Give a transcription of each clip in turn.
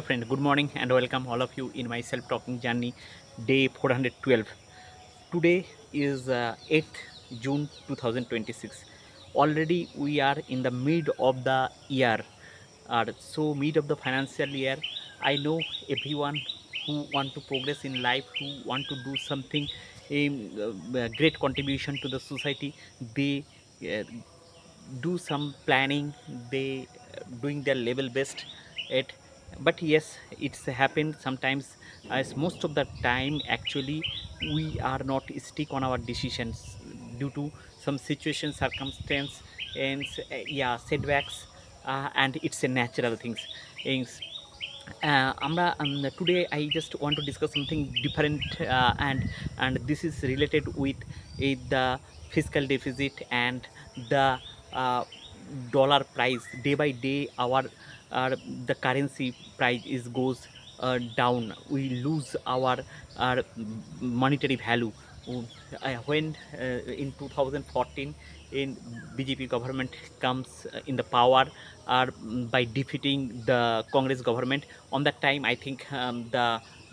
friend, good morning and welcome all of you in my self-talking journey, day 412. Today is 8th June 2026. Already we are in the mid of the year, so mid of the financial year. I know everyone who want to progress in life, who want to do something, great contribution to the society. They uh, do some planning, they doing their level best at. But yes, it's happened sometimes, as most of the time actually we are not stick on our decisions due to some situation, circumstance, and yeah, setbacks, and it's a natural things. Things আমরা today I just want to discuss something different, and this is related with the fiscal deficit and the uh, dollar price. Day by day our the currency price is goes down. We lose our monetary value. When in 2014, in BJP government comes in the power, by defeating the Congress government. On that time, I think the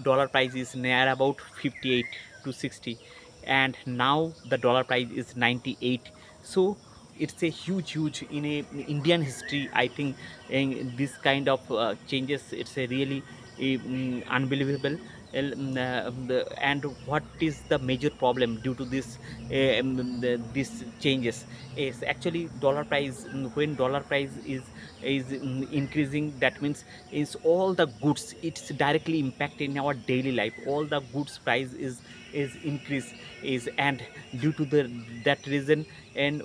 dollar price is near about 58 to 60, and now the dollar price is 98. So it's a huge in a Indian history, I think. This kind of changes, it's a really unbelievable. And what is the major problem due to this? This changes is actually dollar price. When dollar price is increasing, that means is all the goods, it's directly impacting our daily life. All the goods price is increase is, and due to the that reason, and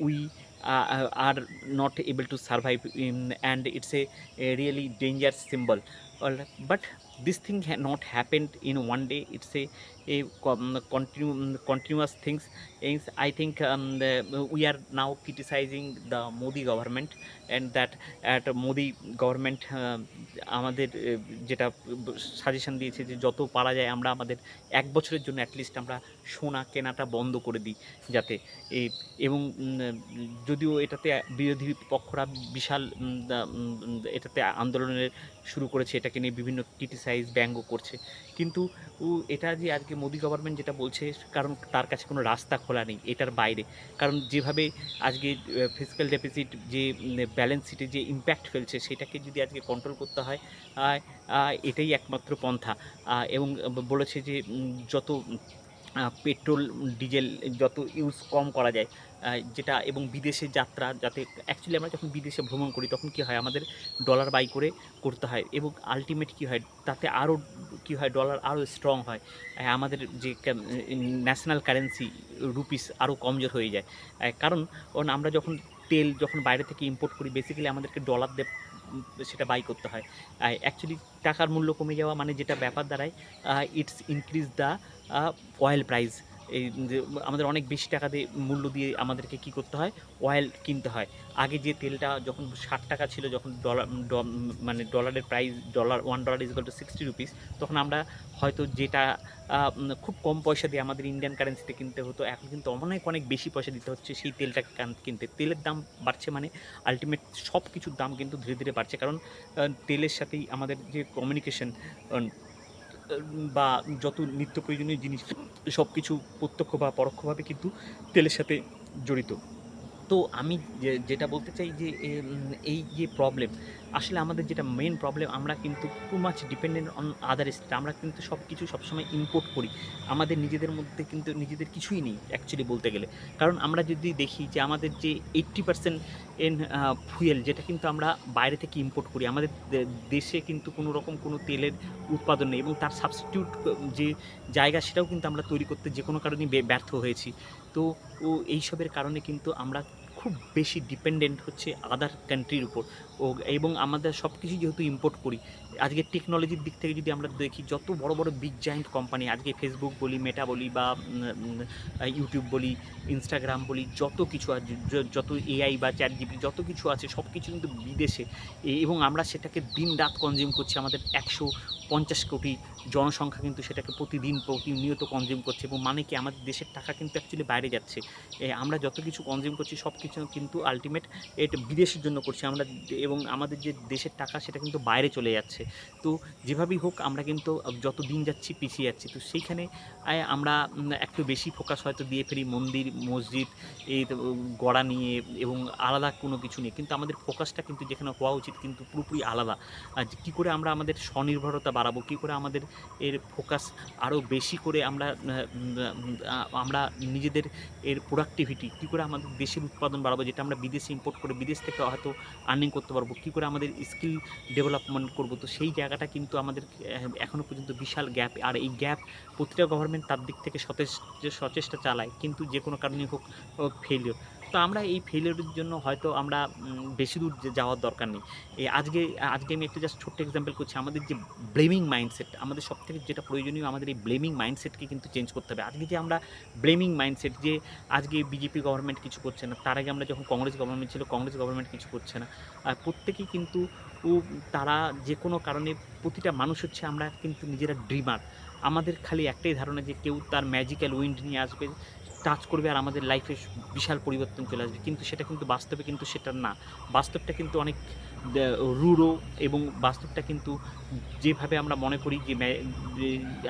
we are not able to survive, and it's a really dangerous symbol. But this thing had not happened in one day. It's a continuous things. I think we are now criticizing the Modi government, and that at Modi government আমাদের যেটা suggestion দিয়েছে যে যত পারা যায় আমরা আমাদের এক বছরের জন্য অ্যাটলিস্ট আমরা সোনা কেনাটা বন্ধ করে দিই, যাতে এই এবং যদিও এটাতে বিরোধী পক্ষরা বিশাল এটাতে আন্দোলনের শুরু করেছে, এটাকে নিয়ে বিভিন্ন ক্রিটিসাইজ ব্যঙ্গ করছে। কিন্তু এটা যে আজকে মোদি গভর্নমেন্ট যেটা বলছে, কারণ তার কাছে কোনো রাস্তা খোলা নেই এটার বাইরে। কারণ যেভাবে আজকে ফিজিক্যাল ডেফিসিট, যে ব্যালেন্স শিটে যে ইম্প্যাক্ট ফেলছে, সেটাকে যদি আজকে কন্ট্রোল করতে হয়, এটাই একমাত্র পন্থা। এবং বলেছে যে যত পেট্রোল ডিজেল যত ইউজ কম করা যায়, যেটা, এবং বিদেশে যাত্রা যাতে, অ্যাকচুয়ালি আমরা যখন বিদেশে ভ্রমণ করি তখন কী হয়, আমাদের ডলার বাই করে করতে হয়, এবং আলটিমেট কী হয়, তাতে আরও কী হয়, ডলার আরও স্ট্রং হয়। আমাদের যে ন্যাশনাল কারেন্সি রুপিস আরও কমজোর হয়ে যায়। কারণ আমরা তেল যখন বাইরে থেকে ইম্পোর্ট করি, বেসিক্যালি আমাদেরকে ডলার দিয়ে সেটা বাই করতে হয়। অ্যাকচুয়ালি টাকার মূল্য কমে যাওয়া মানে যেটা ব্যাপার দাঁড়ায়, it's increase the oil price. এই যে আমাদের অনেক বেশি টাকা দিয়ে মূল্য দিয়ে আমাদেরকে কী করতে হয়, অয়েল কিনতে হয়। আগে যে তেলটা যখন 60 টাকা ছিল, যখন মানে ডলারের price, $1 is equal to 60 rupees, তখন আমরা হয়তো যেটা খুব কম পয়সা দিয়ে আমাদের ইন্ডিয়ান কারেন্সিতে কিনতে হতো, এখন কিন্তু অনেক বেশি পয়সা দিতে হচ্ছে সেই তেলটাকে কিনতে। তেলের দাম বাড়ছে মানে আলটিমেট সব কিছুর দাম কিন্তু ধীরে ধীরে বাড়ছে, কারণ তেলের সাথেই আমাদের যে কমিউনিকেশন বা যত নিত্য প্রয়োজনীয় জিনিস, সব কিছু প্রত্যক্ষ বা পরোক্ষভাবে কিন্তু তেলের সাথে জড়িত। তো আমি যেটা বলতে চাই যে এই যে প্রবলেম, আসলে আমাদের যেটা মেন প্রবলেম, আমরা কিন্তু too much dependent on other state. আমরা কিন্তু সব কিছু সবসময় ইম্পোর্ট করি। আমাদের নিজেদের মধ্যে কিন্তু নিজেদের কিছুই নেই অ্যাকচুয়ালি বলতে গেলে। কারণ আমরা যদি দেখি যে আমাদের যে 80% ইন ফুয়েল, যেটা কিন্তু আমরা বাইরে থেকে ইম্পোর্ট করি, আমাদের দেশে কিন্তু কোনো রকম কোনো তেলের উৎপাদন নেই, এবং তার সাবস্টিটিউট যে জায়গা, সেটাও কিন্তু আমরা তৈরি করতে যে কোনো কারণেই ব্যর্থ হয়েছি। তো এইসবের কারণে কিন্তু আমরা খুব বেশি ডিপেন্ডেন্ট হচ্ছে আদার কান্ট্রির উপর। এবং আমাদের সব কিছুই যেহেতু ইম্পোর্ট করি, আজকে টেকনোলজির দিক থেকে যদি আমরা দেখি, যত বড় বড় বিগ জায়েন্ট কোম্পানি, আজকে ফেসবুক বলি, মেটা বলি, বা ইউটিউব বলি, ইনস্টাগ্রাম বলি, যত কিছু আছে, যত এআই বা চ্যাট জিপিটি যত কিছু আছে, সব কিছু কিন্তু বিদেশে। এবং আমরা সেটাকে দিন রাত কনজিউম করছি। আমাদের 100 50 কোটি জনসংখ্যা কিন্তু সেটাকে প্রতিনিয়ত কনজিউম করছে, এবং মানে কি আমাদের দেশের টাকা কিন্তু অ্যাকচুয়ালি বাইরে যাচ্ছে। আমরা যত কিছু কনজিউম করছি সব কিছু কিন্তু আলটিমেট এটা বিদেশের জন্য করছি আমরা, এবং আমাদের যে দেশের টাকা সেটা কিন্তু বাইরে চলে যাচ্ছে। তো যেভাবেই হোক আমরা কিন্তু যত দিন যাচ্ছি পিছিয়ে যাচ্ছি। তো সেইখানে আমরা একটু বেশি ফোকাস হয়তো দিয়ে ফেলি মন্দির মসজিদ এই গড়া নিয়ে এবং আলাদা কোনো কিছু নিয়ে, কিন্তু আমাদের ফোকাসটা কিন্তু যেখানে হওয়া উচিত কিন্তু পুরোপুরি আলাদা। যে কী করে আমরা আমাদের স্বনির্ভরতা বাড়াবো, কী করে আমাদের এর ফোকাস আরও বেশি করে আমরা নিজেদের এর প্রোডাক্টিভিটি কী করে আমাদের দেশের উৎপাদন বাড়াবো, যেটা আমরা বিদেশে ইম্পোর্ট করে বিদেশ থেকে হয়তো আর্নিং করতে পারবো, কী করে আমাদের স্কিল ডেভেলপমেন্ট করবো। তো সেই জায়গাটা কিন্তু আমাদের এখনও পর্যন্ত বিশাল গ্যাপ, আর এই গ্যাপ প্রতিটা গভর্নমেন্ট তার দিক থেকে সচেষ্টা চালায়, কিন্তু যে কোনো কারণেই হোক ফেলিওর। তো আমরা এই ফেলিওরের জন্য হয়তো আমরা বেশি দূর যাওয়ার দরকার নেই। আজকে আমি একটা জাস্ট ছোট্ট এক্সাম্পল করছি। আমাদের যে ব্লেমিং মাইন্ডসেট, আমাদের সবথেকে যেটা প্রয়োজনীয়, আমাদের এই ব্লেমিং মাইন্ডসেটকে কিন্তু চেঞ্জ করতে হবে। আজকে যে আমরা ব্লেমিং মাইন্ডসেট, যে আজকে বিজেপি গভর্নমেন্ট কিছু করছে না, তার আগে আমরা যখন কংগ্রেস গভর্নমেন্ট ছিল, কংগ্রেস গভর্নমেন্ট কিছু করছে না, প্রত্যেকেই কিন্তু তারা যে কোনো কারণে, প্রতিটা মানুষ হচ্ছে আমরা কিন্তু নিজেরা ড্রিমার। আমাদের খালি একটাই ধারণা যে কেউ তার ম্যাজিক্যাল উইন্ড নিয়ে আসবে, টাচ করবে আর আমাদের লাইফে বিশাল পরিবর্তন চলে আসবে, কিন্তু সেটা কিন্তু বাস্তবে কিন্তু সেটা না। বাস্তবটা কিন্তু অনেক রূঢ়, এবং বাস্তবটা কিন্তু যেভাবে আমরা মনে করি যে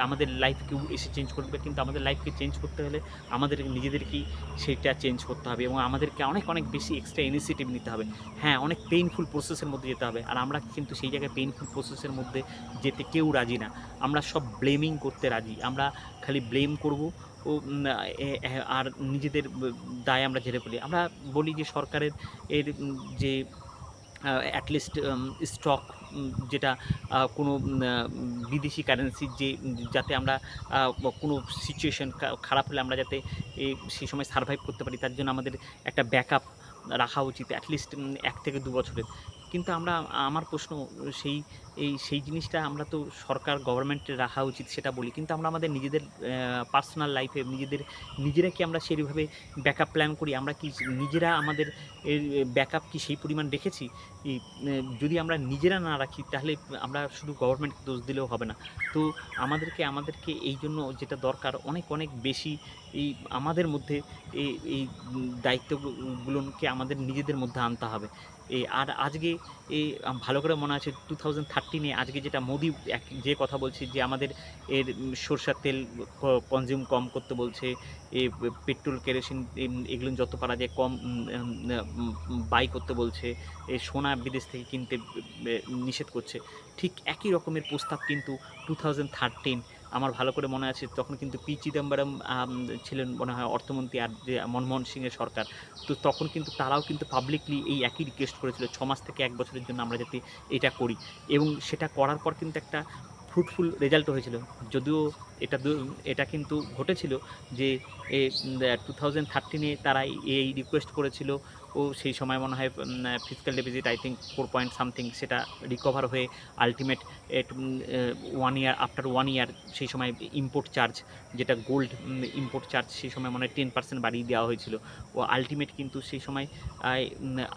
আমাদের লাইফ কেউ এসে চেঞ্জ করবে, কিন্তু আমাদের লাইফকে চেঞ্জ করতে হলে আমাদের নিজেদেরকেই সেটা চেঞ্জ করতে হবে, এবং আমাদেরকে অনেক অনেক বেশি এক্সট্রা ইনিশিয়েটিভ নিতে হবে। হ্যাঁ, অনেক পেইনফুল প্রসেসের মধ্যে যেতে হবে, আর আমরা কিন্তু সেই জায়গায় পেইনফুল প্রসেসের মধ্যে যেতে কেউ রাজি না। আমরা সব ব্লেমিং করতে রাজি, আমরা খালি ব্লেম করব ও আর নিজেদের দায় আমরা ঝেড়ে ফেলি। আমরা বলি যে সরকারের যে অ্যাটলিস্ট স্টক, যেটা কোনো বিদেশি কারেন্সির, যাতে আমরা কোনো সিচুয়েশন খারাপ হলে আমরা যাতে সেই সময় সারভাইভ করতে পারি, তার জন্য আমাদের একটা ব্যাকআপ রাখা উচিত অ্যাটলিস্ট 1 থেকে 2 বছরের। কিন্তু আমার প্রশ্ন, সেই জিনিসটা আমরা তো সরকার গভর্নমেন্টের রাখা উচিত সেটা বলি, কিন্তু আমরা আমাদের নিজেদের পার্সোনাল লাইফে নিজেরা কি আমরা সেইভাবে ব্যাকআপ প্ল্যান করি? আমরা কি নিজেরা আমাদের ব্যাকআপ কি সেই পরিমাণ রেখেছি? যদি আমরা নিজেরা না রাখি, তাহলে আমরা শুধু গভর্নমেন্টকে দোষ দিলেও হবে না। তো আমাদেরকে এই জন্য যেটা দরকার, অনেক অনেক বেশি আমাদের মধ্যে এই দায়িত্বগুলোকে আমাদের নিজেদের মধ্যে আনতে হবে। আর আজকে ভালো করে মনে আছে 2013 আজকে যেটা মোদি যে কথা বলছে, যে আমাদের সরষের তেল কনজিউম কম করতে বলছে, পেট্রোল কেরোসিন এগুলো যত পারা যায় কম বাই করতে বলছে, সোনা বিদেশ থেকে কিনতে নিষেধ করছে। ঠিক একই রকমের প্রস্তাব কিন্তু 2013 আমার ভালো করে মনে আছে, তখন কিন্তু পি চিদম্বরম ছিলেন মনে হয় অর্থমন্ত্রী, আর যে মনমোহন সিংয়ের সরকার। তো তখন কিন্তু তারাও কিন্তু পাবলিকলি এই একই রিকোয়েস্ট করেছিল, 6 মাস থেকে 1 বছরের জন্য আমরা যাতে এটা করি, এবং সেটা করার পর কিন্তু একটা ফ্রুটফুল রেজাল্টও হয়েছিল। যদিও এটা কিন্তু ঘটেছিল যে 2013 তারা এই রিকোয়েস্ট করেছিল, ও সেই সময় মনে হয় physical deficit I think 4 point something, সেটা রিকভার হয়ে আলটিমেট 1 ইয়ার আফটার 1 ইয়ার সেই সময় ইম্পোর্ট চার্জ, যেটা গোল্ড ইম্পোর্ট চার্জ সেই সময় মনে হয় 10% বাড়িয়ে দেওয়া হয়েছিল, ও আলটিমেট কিন্তু সেই সময়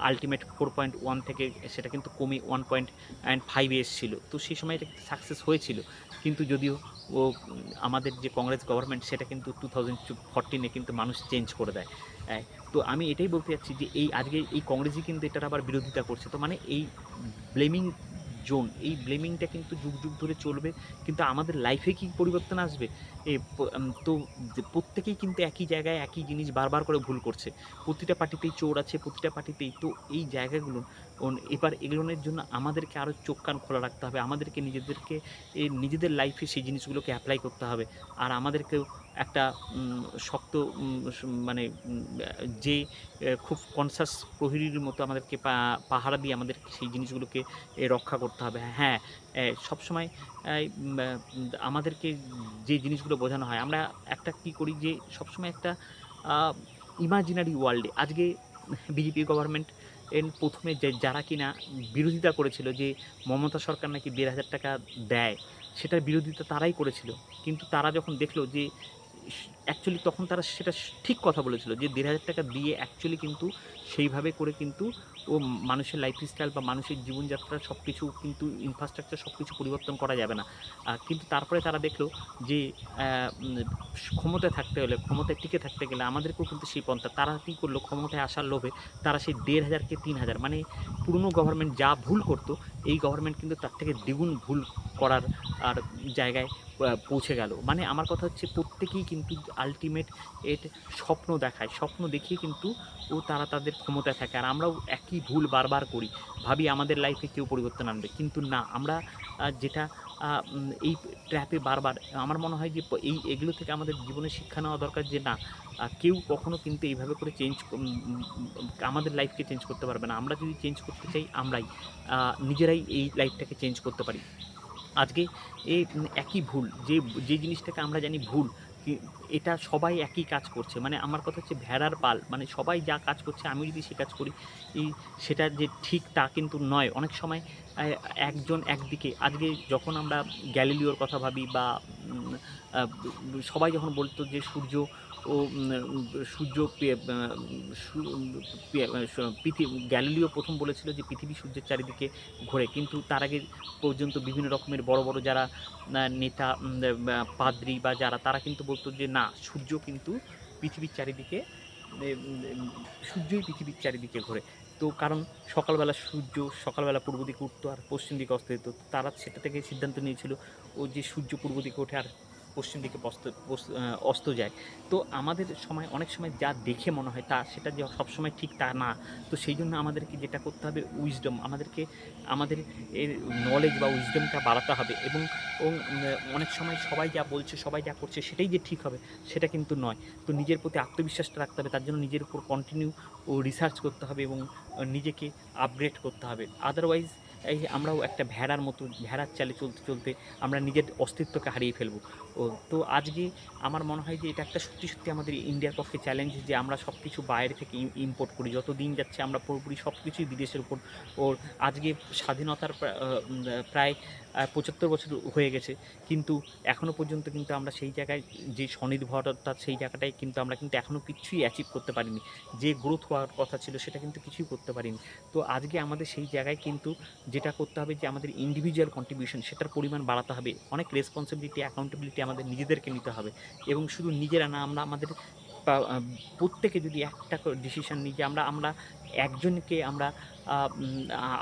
আলটিমেট 4.1 থেকে সেটা কিন্তু কমে 1.5 এসেছিল। তো সেই সময় এটা সাকসেস হয়েছিল, কিন্তু যদিও আমাদের যে কংগ্রেস গভর্নমেন্ট, সেটা কিন্তু 2014 কিন্তু মানুষ চেঞ্জ করে দেয়। তো আমি এটাই বলতে চাচ্ছি যে আজকে এই কংগ্রেসই কিন্তু এটার আবার বিরোধিতা করছে। তো মানে এই ব্লেমিং জোন, এই ব্লেমিংটা কিন্তু যুগ যুগ ধরে চলবে, কিন্তু আমাদের লাইফে কি পরিবর্তন আসবে? তো প্রত্যেকেই কিন্তু একই জায়গায় একই জিনিস বারবার করে ভুল করছে। প্রতিটা পার্টিতেই চোর আছে, প্রতিটা পার্টিতেই। তো এই জায়গাগুলো এবার এগুলোর জন্য আমাদেরকে আরও চোখ কান খোলা রাখতে হবে, আমাদেরকে নিজেদের লাইফে সেই জিনিসগুলোকে অ্যাপ্লাই করতে হবে, আর আমাদেরকেও একটা শক্ত মানে যে খুব কনসাস প্রহরীর মতো আমাদেরকে পাহারা দিয়ে আমাদেরকে সেই জিনিসগুলোকে রক্ষা করতে হবে। হ্যাঁ, সবসময় আমাদেরকে যে জিনিসগুলো বোঝানো হয়, আমরা একটা কী করি যে সবসময় একটা ইমাজিনারি ওয়ার্ল্ডে, আজকে বিজেপি গভর্নমেন্ট প্রথমে যারা কিনা বিরোধিতা করেছিল যে মমতা সরকার নাকি 1,500 টাকা দেয়, সেটার বিরোধিতা তারাই করেছিল, কিন্তু তারা যখন দেখলো যে অ্যাকচুয়ালি, তখন তারা সেটা ঠিক কথা বলেছিল যে 1,500 টাকা দিয়ে অ্যাকচুয়ালি কিন্তু সেইভাবে করে কিন্তু ও মানুষের লাইফস্টাইল বা মানুষের জীবনযাত্রা সব কিছু কিন্তু ইনফ্রাস্ট্রাকচার সব কিছু পরিবর্তন করা যাবে না। কিন্তু তারপরে তারা দেখলো যে ক্ষমতায় থাকতে হলে, ক্ষমতায় টিকে থাকতে গেলে আমাদেরকেও কিন্তু সেই পন্থা। তারা কী করলো, ক্ষমতায় আসার লোভে তারা সেই ১,৫০০ কে ৩,০০০, মানে পুরনো গভর্নমেন্ট যা ভুল করতো, এই গভর্নমেন্ট কিন্তু তার থেকে দ্বিগুণ ভুল করার আর জায়গায় পৌঁছে গেল। মানে আমার কথা হচ্ছে প্রত্যেকেই কিন্তু আল্টিমেট স্বপ্ন দেখায়। স্বপ্ন দেখিয়ে কিন্তু তারা তাদের ক্ষমতায় থাকে। আর আমরাও একই ভুল বারবার করি। ভাবি আমাদের লাইফে কেউ পরিবর্তন আনবে। কিন্তু না, আমরা যেটা এই ট্র্যাপে বারবার, আমার মনে হয় যে এগুলো থেকে আমাদের জীবনে শিক্ষা নেওয়া দরকার যে না, কেউ কখনো কিন্তু এইভাবে করে আমাদের লাইফকে চেঞ্জ করতে পারবে না। আমরা যদি চেঞ্জ করতে চাই, আমরাই নিজেরাই এই লাইফটাকে চেঞ্জ করতে পারি। আজকে একই ভুল, যে জিনিসটাকে আমরা জানি ভুল, কি এটা সবাই একই কাজ করছে। মানে আমার কথা হচ্ছে ভেড়ার পাল। মানে সবাই যা কাজ করছে আমি যদি সে কাজ করি, সেটা যে ঠিক তা কিন্তু নয়। অনেক সময় একজন একদিকে, আজকে যখন আমরা গ্যালিলিওর কথা ভাবি বা উম আ সবাই যখন বলত যে ও উম সূর্য পে আ সু পে স পৃথি গ্যালিলিও ১ম বলেছিল যে পৃথিবী সূর্যের চারিদিকে ঘোরে। কিন্তু তার আগে পর্যন্ত বিভিন্ন রকমের বড়, বড় যারা নেতা, পাদ্রী বা যারা, তারা কিন্তু বলত যে না, সূর্য কিন্তু পৃথিবীর চারিদিকে, সূর্যই পৃথিবীর চারিদিকে ঘোরে। তো কারণ সকালবেলা পূর্ব দিকে উঠতো আর পশ্চিম দিকে অস্ত যেত। তারা সেটা থেকে সিদ্ধান্ত নিয়েছিল যে সূর্য পূর্ব দিকে ওঠে আর পশ্চিম দিকে অস্ত যায়। তো আমাদের সময় অনেক সময় যা দেখে মনে হয় সেটা যে সবসময় ঠিক তা না। তো সেই জন্য আমাদেরকে যেটা করতে হবে, উইজডম, আমাদের এর নলেজ বা উইজডমটা বাড়াতে হবে। এবং অনেক সময় সবাই যা বলছে, সবাই যা করছে সেটাই যে ঠিক হবে, সেটা কিন্তু নয়। তো নিজের প্রতি আত্মবিশ্বাসটা রাখতে হবে। তার জন্য নিজের উপর কন্টিনিউ রিসার্চ করতে হবে এবং নিজেকে আপগ্রেড করতে হবে। আদারওয়াইজ আমরাও একটা ভেড়ার চালে চলতে আমরা নিজের অস্তিত্বকে হারিয়ে ফেলব। তো আজকে আমার মনে হয় যে এটা একটা সত্যি আমাদের ইন্ডিয়ার পক্ষে চ্যালেঞ্জ, যে আমরা সব কিছু বাইরে থেকে ইম্পোর্ট করি। যত দিন যাচ্ছে আমরা পুরোপুরি সব কিছুই বিদেশের উপর। আজকে স্বাধীনতার প্রায় ৭৫ বছর হয়ে গেছে। কিন্তু এখনো পর্যন্ত কিন্তু আমরা সেই জায়গায়, যে স্বনির্ভরতা, সেই জায়গাটায় কিন্তু আমরা কিন্তু এখনো কিচ্ছুই অ্যাচিভ করতে পারিনি। যে গ্রোথ হওয়ার কথা ছিল সেটা কিন্তু কিছুই করতে পারিনি। তো আজকে আমাদের সেই জায়গায় কিন্তু যেটা করতে হবে, যে আমাদের ইন্ডিভিজুয়াল কন্ট্রিবিউশন, সেটার পরিমাণ বাড়াতে হবে। অনেক রেসপন্সিবিলিটি, অ্যাকাউন্টেবিলিটি আমাদের নিজেদেরকে নিতে হবে। এবং শুধু নিজেরা না, আমরা আমাদের প্রত্যেকে যদি একটা ডিসিশন নিই যে আমরা একজনকে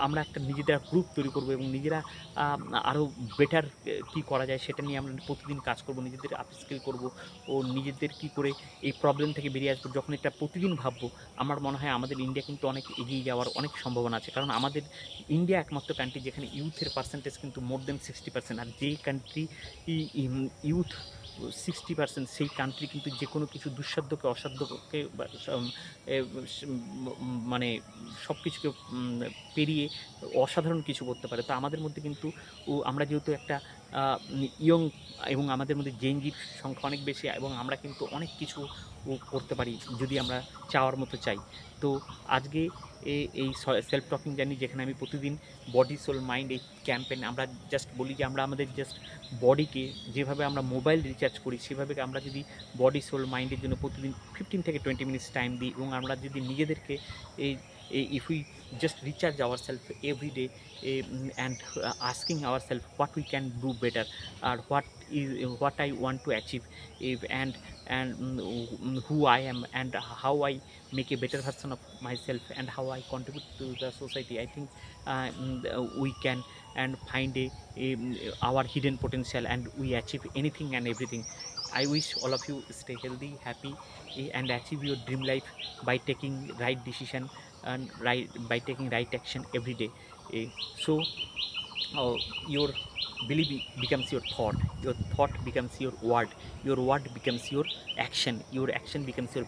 আমরা একটা নিজেদের গ্রুপ তৈরি করব এবং নিজেরা আরও বেটার কী করা যায় সেটা নিয়ে আমরা প্রতিদিন কাজ করব, নিজেদের আপস্কিল করব ও নিজেদের কী করে এই প্রবলেম থেকে বেরিয়ে আসবো। যখন এটা প্রতিদিন ভাববো, আমার মনে হয় আমাদের ইন্ডিয়া কিন্তু অনেক এগিয়ে যাওয়ার অনেক সম্ভাবনা আছে। কারণ আমাদের ইন্ডিয়া একমাত্র কান্ট্রি যেখানে ইউথের পার্সেন্টেজ কিন্তু মোর দেন 60%। আর যেই কান্ট্রি ইউথ 60%, সেই কান্ট্রি কিন্তু যে কোনো কিছু দুঃসাধ্যকে, অসাধ্যকে বা মানে সব কিছুকে পেরিয়ে অসাধারণ কিছু করতে পারে। তো আমাদের মধ্যে কিন্তু আমরা যেহেতু একটা ইয়ং, এবং আমাদের মধ্যে জেনজির সংখ্যা অনেক বেশি, এবং আমরা কিন্তু অনেক কিছু করতে পারি যদি আমরা চাওয়ার মতো চাই। তো আজকে এই সেলফ টকিং জার্নি, যেখানে আমি প্রতিদিন বডি, সোল, মাইন্ড, এই ক্যাম্পেইন আমরা জাস্ট বলি যে আমরা আমাদের জাস্ট বডিকে, যেভাবে আমরা মোবাইল রিচার্জ করি, সেভাবে আমরা যদি বডি, সোল, মাইন্ডের জন্য প্রতিদিন 15 থেকে 20 মিনিটস টাইম দিই, এবং আমরা যদি নিজেদেরকে এই if we just recharge ourselves every day, and asking ourselves what we can do better, or what I want to achieve, and who I am, and how I make a better version of myself, and how I contribute to the society. I think we can and find our hidden potential, and we achieve anything and everything. I wish all of you stay healthy, happy, and achieve your dream life by taking right decision and by taking right action every day. Eh, so uh, your belief becomes your thought becomes your word becomes your action becomes your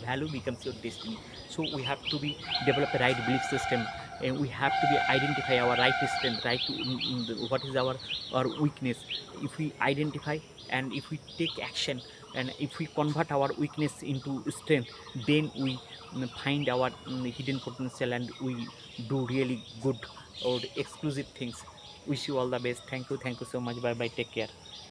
value becomes your destiny. So we have to be develop a right belief system, and we have to be identify our right strength, what is our weakness. If we identify and if we take action, and if we convert our weakness into strength, then we find our hidden potential, and we do really good or exclusive things. Wish you all the best. Thank you so much. Bye bye, take care.